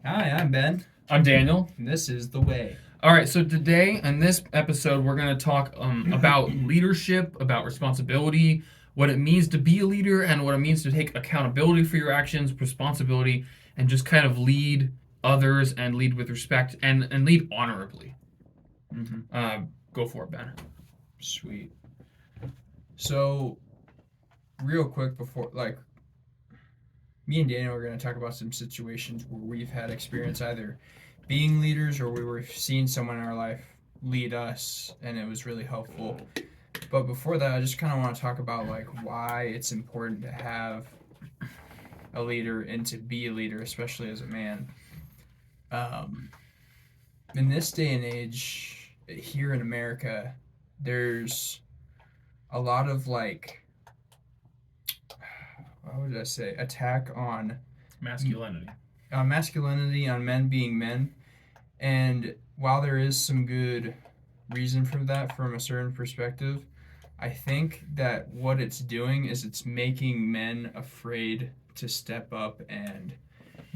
Hi, I'm Ben, I'm Daniel. and this is The Way. All right, so today in this episode, we're going to talk about leadership, about responsibility, what it means to be a leader, and what it means to take accountability for your actions, responsibility, and just kind of lead others and lead with respect and lead honorably. Mm-hmm. Go for it, Ben. Sweet. So, real quick before, me and Daniel are going to talk about some situations where we've had experience either being leaders or we were seeing someone in our life lead us, and it was really helpful. But before that, I just kind of want to talk about why it's important to have a leader and to be a leader, especially as a man. Um, in this day and age, here in America, there's a lot of what would I say, attack on Masculinity. masculinity, on men being men. And while there is some good reason for that from a certain perspective, I think that what it's doing is it's making men afraid to step up and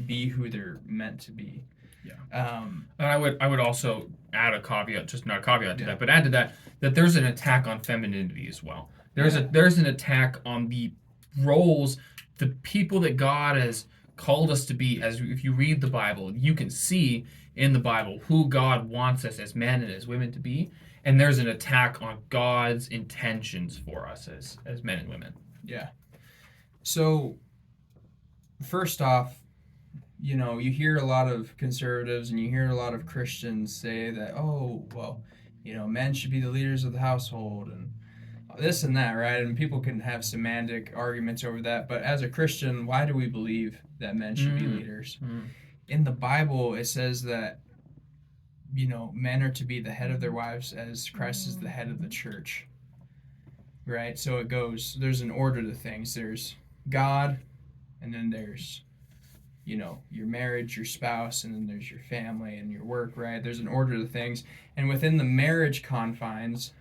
be who they're meant to be. Yeah. Um, And I would also add a caveat, just not a caveat to yeah. that, but add to that there's an attack on femininity as well. There's an attack on the roles, the people that God has called us to be. As if you read the Bible, you can see in the Bible who God wants us as men and as women to be, and there's an attack on God's intentions for us as men and women. Yeah. So, first off, you hear a lot of conservatives and you hear a lot of Christians say that, oh, well, men should be the leaders of the household and this and that, right? And people can have semantic arguments over that. But as a Christian, why do we believe that men should be leaders? Mm. In the Bible, it says that, men are to be the head of their wives as Christ is the head of the church, right? So it goes, there's an order to things. There's God, and then there's your marriage, your spouse, and then there's your family and your work, right? There's an order to things. And within the marriage confines,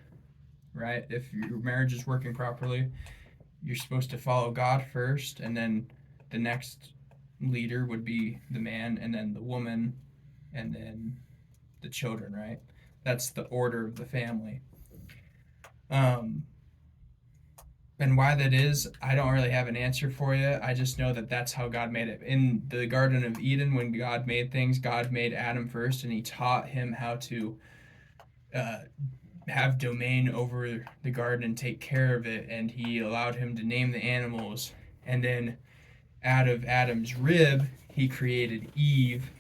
right, if your marriage is working properly, you're supposed to follow God first, and then the next leader would be the man, and then the woman, and then the children, right? That's the order of the family. Um, And why that is, I don't really have an answer for you. I just know that that's how God made it. In the Garden of Eden, when God made things, God made Adam first, and He taught him how to uh, have domain over the garden and take care of it. And He allowed him to name the animals. And then out of Adam's rib, He created Eve.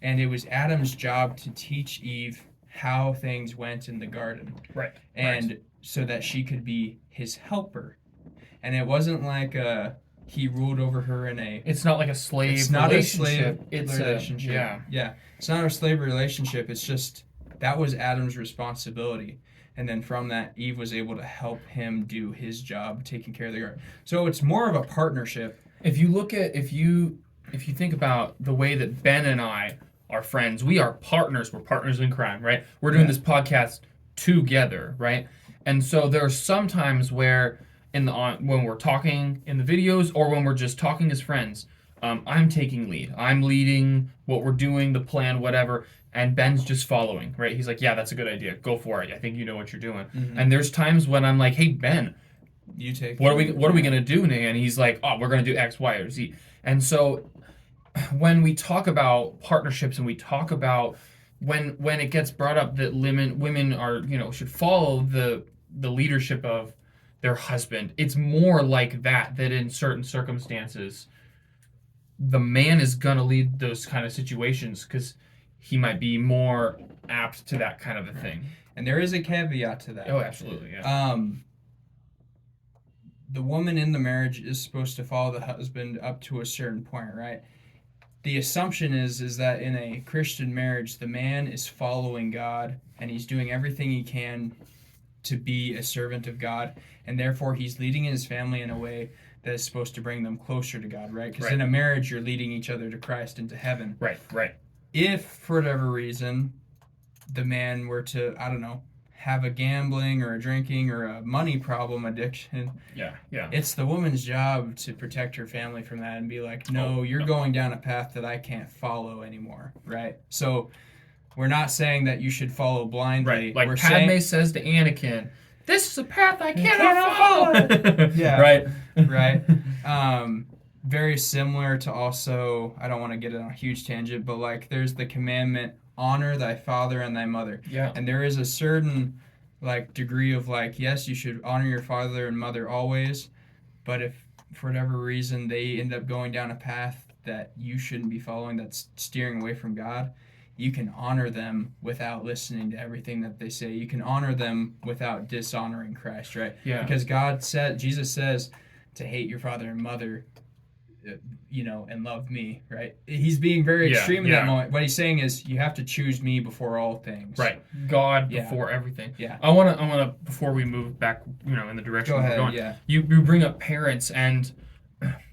And it was Adam's job to teach Eve how things went in the garden. Right. And right. so that she could be his helper. And it wasn't like he ruled over her in a. It's not like a slave It's not relationship. a slave relationship. Yeah. It's not a slave relationship. It's just that was Adam's responsibility. And then from that, Eve was able to help him do his job, taking care of the garden. So it's more of a partnership. If you look at if you think about the way that Ben and I are friends, we are partners. We're partners in crime, right? We're doing this podcast together, right? And so there are some times where when we're talking in the videos or when we're just talking as friends, I'm taking lead. I'm leading what we're doing, the plan, whatever, and Ben's just following, right? He's like, "Yeah, that's a good idea. Go for it. I think you know what you're doing." Mm-hmm. And there's times when I'm like, "Hey, Ben, you take what are we gonna do?" And he's like, "Oh, we're gonna do X, Y, or Z." And so when we talk about partnerships and we talk about when it gets brought up that women are should follow the leadership of their husband, it's more like that in certain circumstances the man is gonna lead those kind of situations because he might be more apt to that kind of a thing. And there is a caveat to that. Oh, absolutely, yeah. The woman in the marriage is supposed to follow the husband up to a certain point, right? The assumption is that in a Christian marriage, the man is following God and he's doing everything he can to be a servant of God, and therefore he's leading his family in a way that is supposed to bring them closer to God, right? Because in a marriage, you're leading each other to Christ and to heaven. Right. If, for whatever reason, the man were to, I don't know, have a gambling or a drinking or a money problem addiction, Yeah. Yeah. it's the woman's job to protect her family from that and be like, no, you're no. going down a path that I can't follow anymore, right? So we're not saying that you should follow blindly. Right. Like we're Padme saying, says to Anakin, "This is a path I cannot cannot follow." Yeah. Right. Right. Very similar to also, I don't want to get on a huge tangent, but like there's the commandment, honor thy father and thy mother. Yeah. And there is a certain like degree of like, yes, you should honor your father and mother always, but if for whatever reason they end up going down a path that you shouldn't be following, that's steering away from God, you can honor them without listening to everything that they say. You can honor them without dishonoring Christ, right? Yeah. Because Jesus says to hate your father and mother, and love me, right? He's being very extreme in that moment. What he's saying is, you have to choose me before all things. Right. God before everything. Yeah. I wanna before we move back, in the direction we're going. Yeah. You bring up parents, and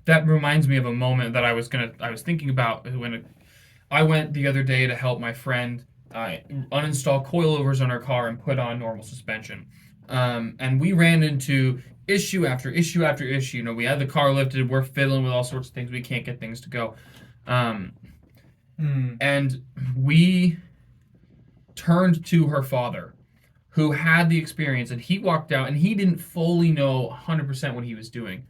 that reminds me of a moment that I was thinking about when I went the other day to help my friend uninstall coilovers on her car and put on normal suspension. And we ran into issue after issue after issue. We had the car lifted. We're fiddling with all sorts of things. We can't get things to go. And we turned to her father, who had the experience, and he walked out, and he didn't fully know 100% what he was doing.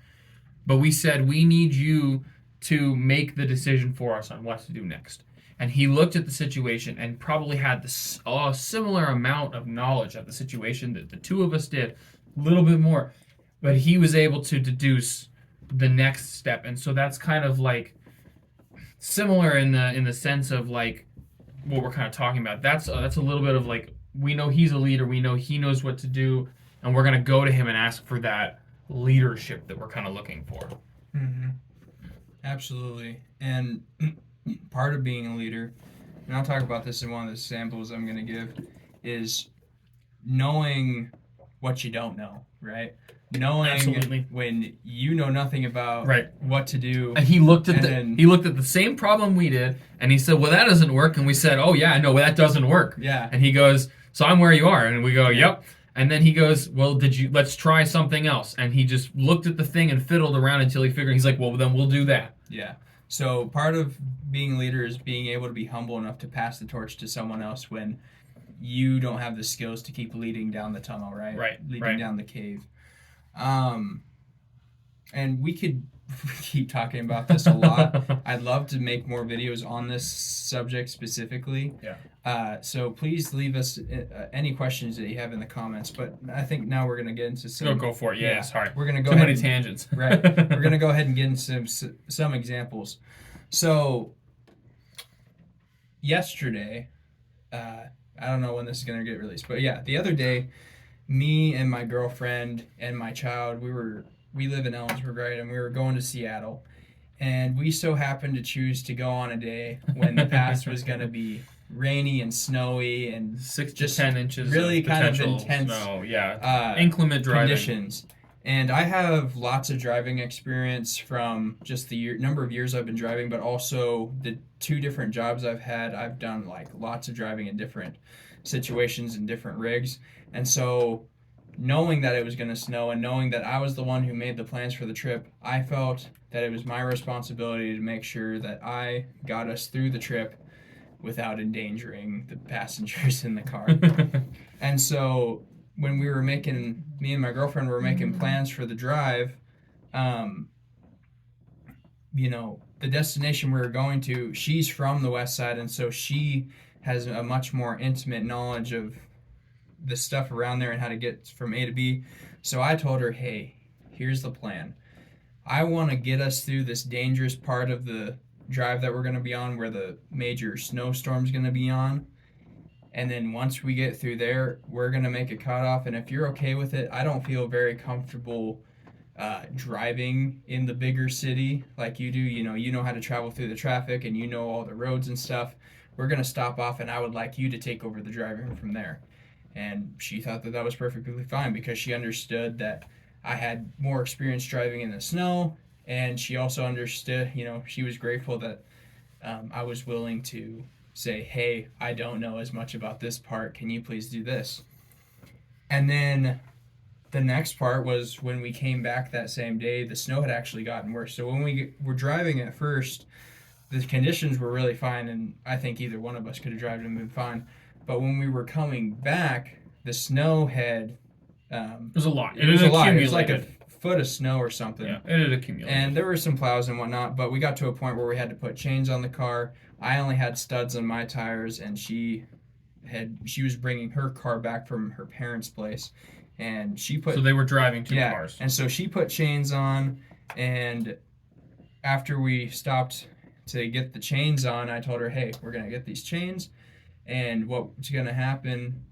But we said, we need you to make the decision for us on what to do next. And he looked at the situation and probably had a similar amount of knowledge of the situation that the two of us did, a little bit more. But he was able to deduce the next step. And so that's kind of like similar in the sense of like what we're kind of talking about. That's a little bit of like, we know he's a leader, we know he knows what to do, and we're going to go to him and ask for that leadership that we're kind of looking for. Mm-hmm. Absolutely. And part of being a leader, and I'll talk about this in one of the samples I'm going to give, is knowing what you don't know, right? Knowing Absolutely. when you know nothing about what to do. And he looked at the same problem we did, and he said, "Well, that doesn't work." And we said, "Oh yeah, no, that doesn't work." Yeah. And he goes, "So I'm where you are," and we go, "Yep." And then he goes, "Well, let's try something else." And he just looked at the thing and fiddled around until he figured. He's like, "Well, then we'll do that." Yeah. So part of being a leader is being able to be humble enough to pass the torch to someone else when you don't have the skills to keep leading down the tunnel, right? Leading down the cave. And we could keep talking about this a lot. I'd love to make more videos on this subject specifically. Yeah. So please leave us any questions that you have in the comments. But I think now we're going to get into some... Go for it. Yeah, sorry. We're going to go Too ahead many tangents. Right. We're going to go ahead and get into some examples. So yesterday, I don't know when this is going to get released, but yeah, the other day, me and my girlfriend and my child, we live in Ellensburg, right? And we were going to Seattle. And we so happened to choose to go on a day when the path was going to be rainy and snowy and 6 to 10 inches really of kind of potential intense snow. Inclement driving conditions. And I have lots of driving experience from just the number of years I've been driving, but also the 2 different jobs I've had. I've done like lots of driving in different situations and different rigs. And so knowing that it was going to snow and knowing that I was the one who made the plans for the trip, I felt that it was my responsibility to make sure that I got us through the trip without endangering the passengers in the car. And so when me and my girlfriend were making plans for the drive, the destination we were going to, she's from the west side, and so she has a much more intimate knowledge of the stuff around there and how to get from A to B. So I told her, hey, here's the plan. I want to get us through this dangerous part of the drive that we're going to be on where the major snowstorm's going to be on. And then once we get through there, we're going to make a cutoff. And if you're okay with it, I don't feel very comfortable driving in the bigger city like you do. You know how to travel through the traffic and you know all the roads and stuff. We're going to stop off and I would like you to take over the driving from there. And she thought that was perfectly fine because she understood that I had more experience driving in the snow. And she also understood, she was grateful that I was willing to say, hey, I don't know as much about this part. Can you please do this? And then the next part was when we came back that same day, the snow had actually gotten worse. So when we were driving at first, the conditions were really fine, and I think either one of us could have driven and been fine. But when we were coming back, the snow had It was a lot. it was a lot. It was like a foot of snow or something. Yeah, it had accumulated. And there were some plows and whatnot, but we got to a point where we had to put chains on the car. I only had studs on my tires, and she was bringing her car back from her parents' place, and she put So they were driving two cars. And so she put chains on, and after we stopped to get the chains on, I told her, "Hey, we're gonna get these chains, and what's gonna happen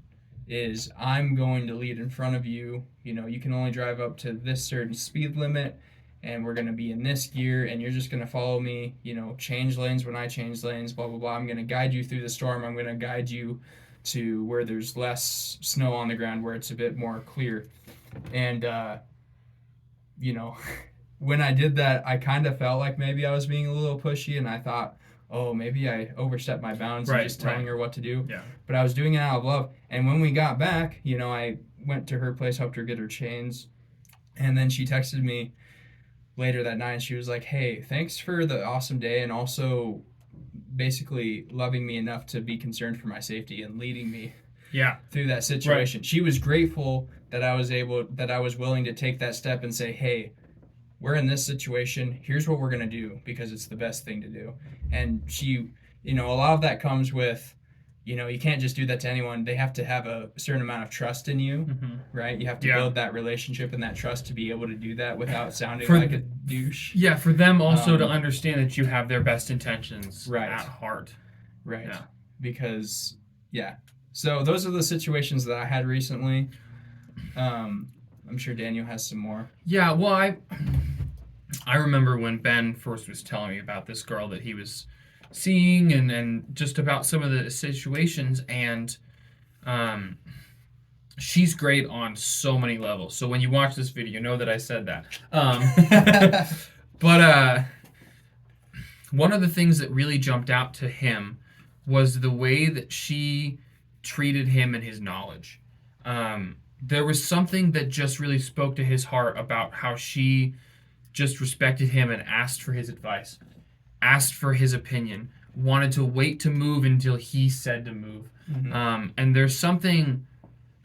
is I'm going to lead in front of you. You know, you can only drive up to this certain speed limit, and we're going to be in this gear, and you're just going to follow me, you know, change lanes when I change lanes, blah, blah, blah. I'm going to guide you through the storm. I'm going to guide you to where there's less snow on the ground, where it's a bit more clear." And, you know, when I did that, I kind of felt like maybe I was being a little pushy, and I thought, oh, maybe I overstepped my bounds and just telling her what to do. Yeah. But I was doing it out of love. And when we got back, you know, I went to her place, helped her get her chains. And then she texted me later that night, and she was like, "Hey, thanks for the awesome day, and also basically loving me enough to be concerned for my safety and leading me through that situation." Right. She was grateful that I was willing to take that step and say, "Hey, we're in this situation. Here's what we're going to do because it's the best thing to do." And she, you know, a lot of that comes with, you know, you can't just do that to anyone. They have to have a certain amount of trust in you, right? You have to build that relationship and that trust to be able to do that without sounding like a douche. Yeah, for them also to understand that you have their best intentions at heart. Right. Yeah. Because, so those are the situations that I had recently. I'm sure Daniel has some more. Yeah, well, I remember when Ben first was telling me about this girl that he was seeing and just about some of the situations, and she's great on so many levels. So when you watch this video, know that I said that. But one of the things that really jumped out to him was the way that she treated him and his knowledge. There was something that just really spoke to his heart about how she just respected him and asked for his advice, asked for his opinion, wanted to wait to move until he said to move. And there's something,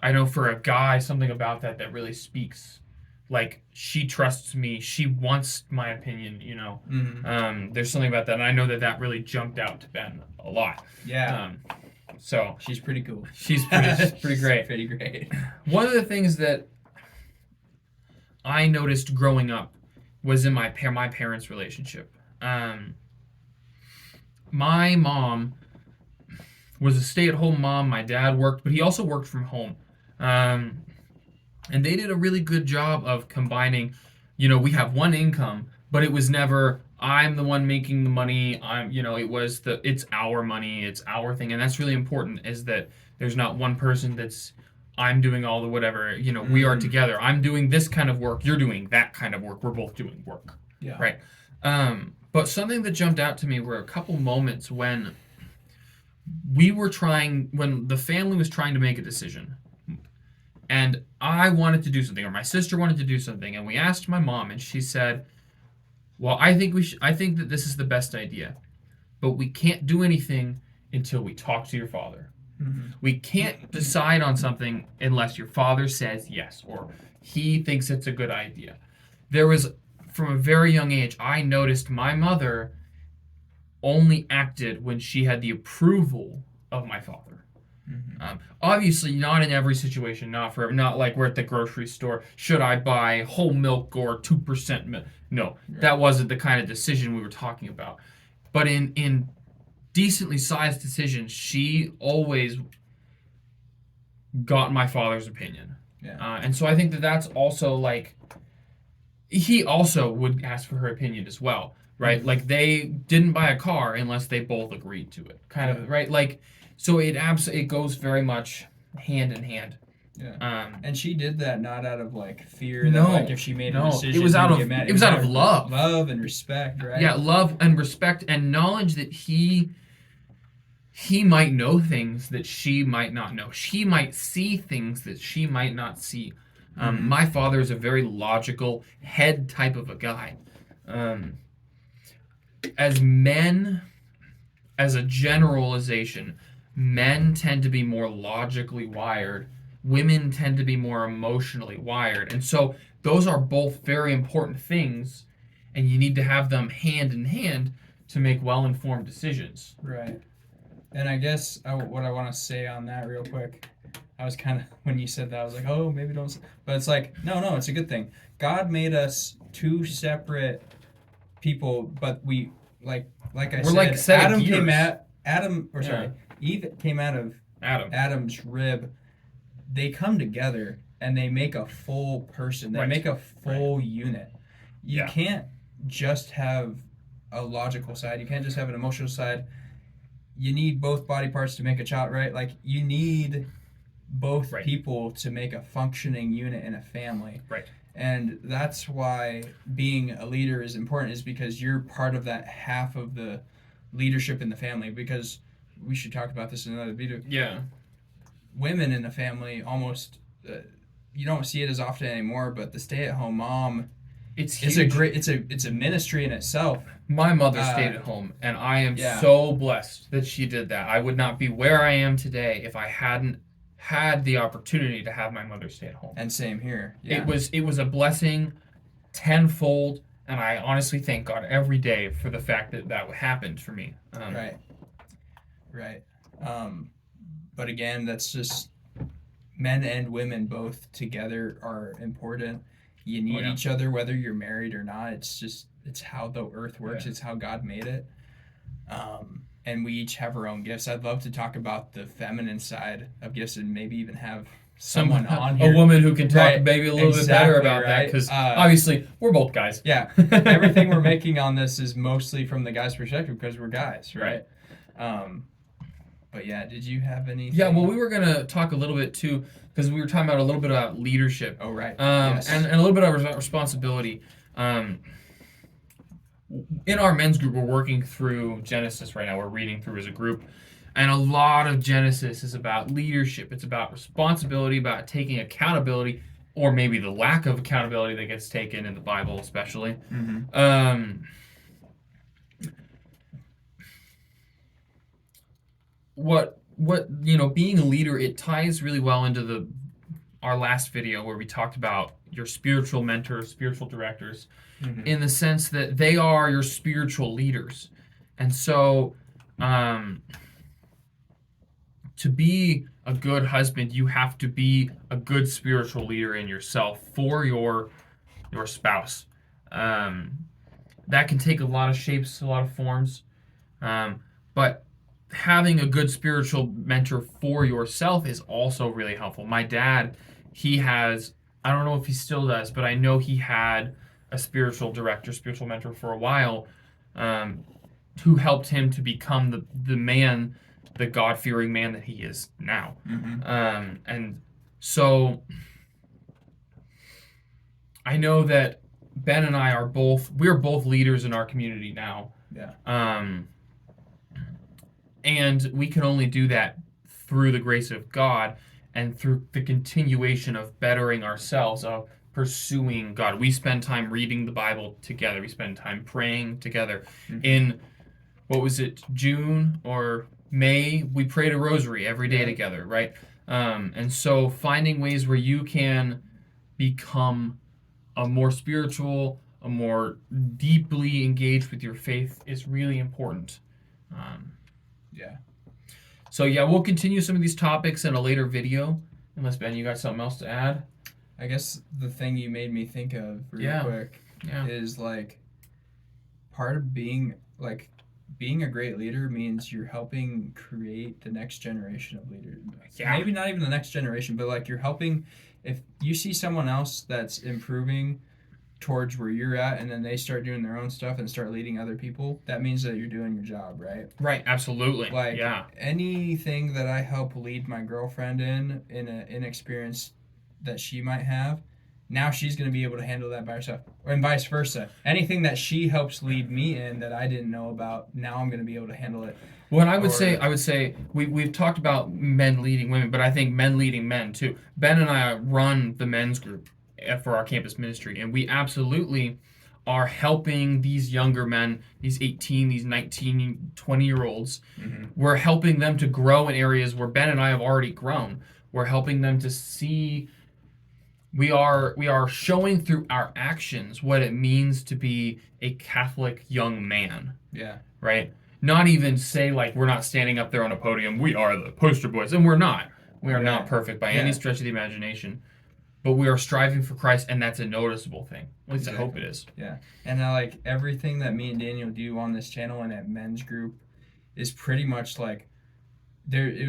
I know for a guy, something about that really speaks. Like, she trusts me. She wants my opinion, you know. There's something about that. And I know that really jumped out to Ben a lot. Yeah. So she's pretty cool. She's pretty great. Pretty great. One of the things that I noticed growing up was in my parents' relationship. My mom was a stay-at-home mom. My dad worked, but he also worked from home. And they did a really good job of combining, you know, we have one income, but it was never, I'm the one making the money. It's our money, it's our thing. And that's really important, is that there's not one person that's, I'm doing all the whatever, you know, we are together. I'm doing this kind of work, you're doing that kind of work. We're both doing work. Yeah. Right. But something that jumped out to me were a couple moments when when the family was trying to make a decision, and I wanted to do something, or my sister wanted to do something, and we asked my mom, and she said, "Well, I think that this is the best idea, but we can't do anything until we talk to your father. We can't decide on something unless your father says yes, or he thinks it's a good idea." There was, from a very young age, I noticed my mother only acted when she had the approval of my father. Obviously, not in every situation, not like we're at the grocery store. Should I buy whole milk or 2% milk? No, that wasn't the kind of decision we were talking about. But in decently sized decisions, she always got my father's opinion. Yeah. And so I think that's also like, he also would ask for her opinion as well, right? Like, they didn't buy a car unless they both agreed to it, kind of, right? Like, so it goes very much hand in hand. Yeah. And she did that not out of like fear that like if she made a decision, it was out of love. Love and respect, right? Yeah, love and respect and knowledge that he he might know things that she might not know. She might see things that she might not see. My father is a very logical head type of a guy. Um, as men, as a generalization, men tend to be more logically wired. Women tend to be more emotionally wired. And so those are both very important things, and you need to have them hand in hand to make well-informed decisions. Right. And I guess what I want to say on that real quick, I was kind of, when you said that, I was like, oh, maybe don't. But it's like, no, it's a good thing. God made us two separate people, but we, like I We're like a set of Adam gears. came at, Yeah. sorry, Eve came out of Adam. Adam's rib. They come together and they make a full person. They Right. make a full unit. You Yeah. can't just have a logical side. You can't just have an emotional side. You need both body parts to make a child, right? Like you need both Right. people to make a functioning unit in a family. Right. And that's why being a leader is important, is because you're part of that half of the leadership in the family. Because we should talk about this in another video. Yeah. Women in the family almost you don't see it as often anymore, but the stay-at-home mom It's is huge. it's a ministry in itself. My mother stayed at home, and I am Yeah. so blessed that she did that. I would not be where I am today if I hadn't had the opportunity to have my mother stay at home. And same here. Yeah. It was a blessing tenfold, and I honestly thank God every day for the fact that that happened for me. Right. But again, that's just men and women both together are important. You need each other whether you're married or not. It's how the earth works. Yeah. It's how God made it. And we each have our own gifts. I'd love to talk about the feminine side of gifts and maybe even have someone on here. A woman who can talk Right. maybe a little bit Exactly, better about that, right. because obviously we're both guys. Yeah. Everything we're making on this is mostly from the guy's perspective because we're guys, right? But yeah, did you have anything? Yeah, well, we were going to talk a little bit too, because we were talking about a little bit about leadership. Oh, right. Yes. And a little bit of responsibility. In our men's group, we're working through Genesis right now. We're reading through as a group. And a lot of Genesis is about leadership. It's about responsibility, about taking accountability, or maybe the lack of accountability that gets taken in the Bible, especially. Mm-hmm. What being a leader, it ties really well into our last video where we talked about your spiritual mentors, spiritual directors, in the sense that they are your spiritual leaders. And so to be a good husband, you have to be a good spiritual leader in yourself for your spouse. That can take a lot of shapes, a lot of forms, but having a good spiritual mentor for yourself is also really helpful. My dad, he has, I don't know if he still does, but I know he had a spiritual director, spiritual mentor for a while, who helped him to become the man, the God-fearing man that he is now. And so I know that Ben and I we're both leaders in our community now. Yeah. And we can only do that through the grace of God and through the continuation of bettering ourselves, of pursuing God. We spend time reading the Bible together. We spend time praying together. In, what was it, June or May, we prayed a rosary every day together, right? And so finding ways where you can become a more spiritual, a more deeply engaged with your faith is really important. Yeah. So yeah, we'll continue some of these topics in a later video. Unless, Ben, you got something else to add? I guess the thing you made me think of real quick is like part of being a great leader means you're helping create the next generation of leaders. Yeah. Maybe not even the next generation, but like you're helping. If you see someone else that's improving towards where you're at and then they start doing their own stuff and start leading other people, that means that you're doing your job, right? Right, absolutely. Like anything that I help lead my girlfriend in an inexperience that she might have, now she's going to be able to handle that by herself, and vice versa. Anything that she helps lead me in that I didn't know about, now I'm going to be able to handle it. Well, and I would say we've talked about men leading women, but I think men leading men too. Ben and I run the men's group for our campus ministry, and we absolutely are helping these younger men, these 18, these 19, 20-year-olds. We're helping them to grow in areas where Ben and I have already grown. We're helping them to see. We are showing through our actions what it means to be a Catholic young man. Yeah. Right? Not even say like we're not standing up there on a podium, we are the poster boys, and we're not. We are not perfect by any stretch of the imagination. But we are striving for Christ, and that's a noticeable thing. At least I hope it is. Yeah. And like everything that me and Daniel do on this channel and at men's group is pretty much like it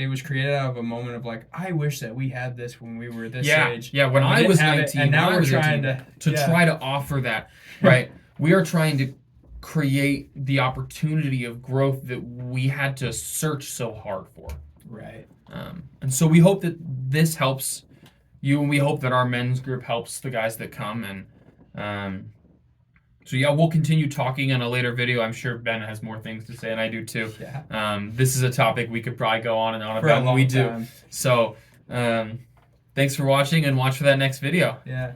was created out of a moment of like, I wish that we had this when we were this age. Yeah, when I was 19, and now we're trying to try to offer that, right? We are trying to create the opportunity of growth that we had to search so hard for. Right. And so we hope that this helps you, and we hope that our men's group helps the guys that come. And so yeah, we'll continue talking in a later video. I'm sure Ben has more things to say, and I do too. Yeah. This is a topic we could probably go on and on For a about. We long time. do. So thanks for watching, and watch for that next video. Yeah.